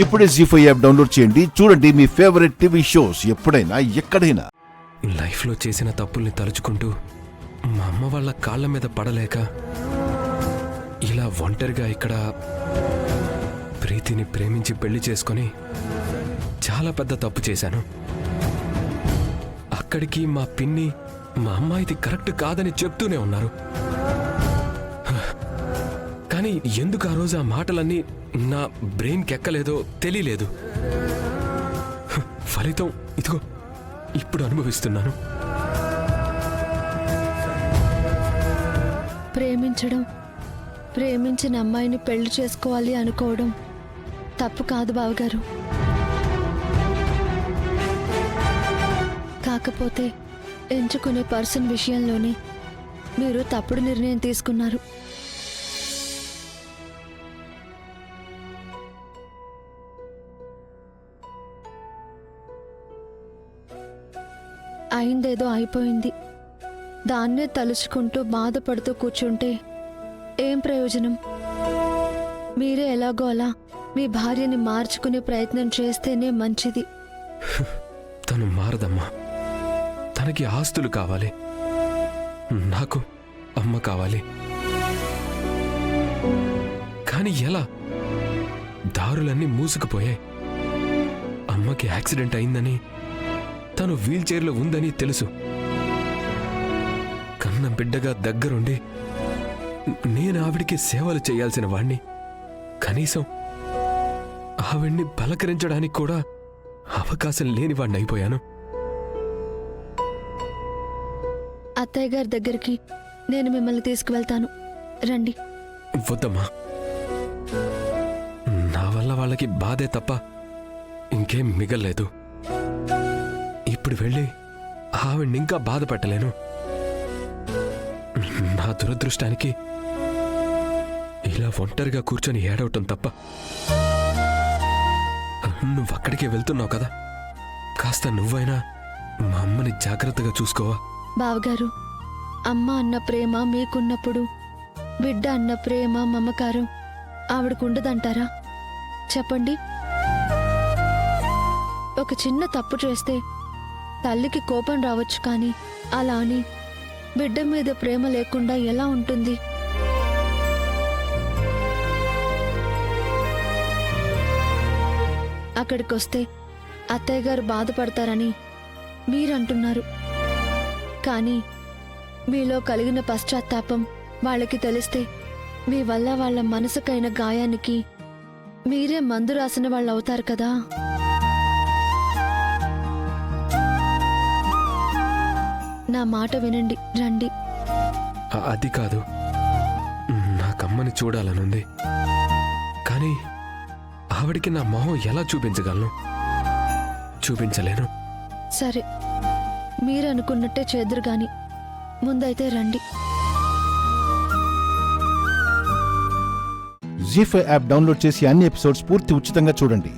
ఇప్పుడే జీ5 app download చేయండి. చూడండి మీ ఫేవరెట్ టీవీ షోస్ ఎప్పుడైనా ఎక్కడైనా. లైఫ్లో చేసిన తప్పుల్ని తలుచుకుంటూ మా అమ్మ వాళ్ళ కాళ్ళ మీద పడలేక ఇలా ఒంటరిగా ఇక్కడ ప్రీతిని ప్రేమించి పెళ్లి చేసుకొని చాలా పెద్ద తప్పు చేశాను. అక్కడికి మా పిన్ని మా అమ్మాయిది కరెక్ట్ కాదని చెప్తూనే ఉన్నారు. కానీ ఎందుకు ఆ రోజు ఆ మాటలన్నీ నా బ్రెయిన్కి ఎక్కలేదో తెలియలేదు. ఫలితం ఇదిగో ఇప్పుడు అనుభవిస్తున్నాను. ప్రేమించిన అమ్మాయిని పెళ్లి చేసుకోవాలి అనుకోవడం తప్పు కాదు బావగారు. కాకపోతే ఎంచుకునే పర్సన్ విషయంలోనే మీరు తప్పుడు నిర్ణయం తీసుకున్నారు. అయిందేదో అయిపోయింది. దాన్నే తలుచుకుంటూ బాధపడుతూ కూర్చుంటే ఏం ప్రయోజనం? మీరే ఎలాగో అలా మీ భార్యని మార్చుకునే ప్రయత్నం చేస్తేనే మంచిది. తను మారదమ్మా. తనకి ఆస్తులు కావాలి, నాకు అమ్మ కావాలి. కానీ ఎలా? దారులన్నీ మూసుకుపోయాయి. అమ్మకి యాక్సిడెంట్ అయిందని, తను వీల్ చైర్లో ఉందని తెలుసు. కన్న బిడ్డగా దగ్గరుండి నేను ఆవిడికి సేవలు చేయాల్సిన వాణ్ణి. కనీసం ఆవిడ్ని పలకరించడానికి కూడా అవకాశం లేని వాణ్ణి అయిపోయాను. అత్తయ్య గారి దగ్గరికి నేను మిమ్మల్ని తీసుకువెళ్తాను, రండి. వద్దమ్మా, నా వల్ల వాళ్ళకి బాధే తప్ప ఇంకేం మిగల్లేదు. ఇప్పుడు వెళ్ళి ఆవిడ్ని ఇంకా బాధ పెట్టలేను. నా దురదృష్టానికి ఇలా ఒంటరిగా కూర్చొని ఏడవటం తప్ప. నువ్వక్కడికే వెళ్తున్నావు కదా, కాస్త నువ్వైనా మా అమ్మని జాగ్రత్తగా చూసుకోవా? బావగారు, అమ్మ అన్న ప్రేమ మీకున్నప్పుడు బిడ్డ అన్న ప్రేమ మమకారం ఆవిడకుండదంటారా? చెప్పండి. ఒక చిన్న తప్పు చేస్తే తల్లికి కోపం రావచ్చు, కానీ అలా అని బిడ్డ మీద ప్రేమ లేకుండా ఎలా ఉంటుంది? అక్కడికొస్తే అత్తయ్య గారు బాధపడతారని మీరంటున్నారు. కానీ మీలో కలిగిన పశ్చాత్తాపం వాళ్ళకి తెలిస్తే మీ వల్ల వాళ్ళ మనసుకైన గాయానికి మీరే మందు రాసిన వాళ్ళు అవుతారు కదా. నా మాట వినండి, రండి. అది కాదు, నాకమ్మని చూడాలనుంది. కానీ ఆవిడికి నా మొహం ఎలా చూపించగలను? చూపించలేను. సరే, మీరనుకున్నట్టే చేదురు గాని ముందైతే రండి. జీ5 యాప్ డౌన్లోడ్ చేసి అన్ని ఎపిసోడ్స్ పూర్తి ఉచితంగా చూడండి.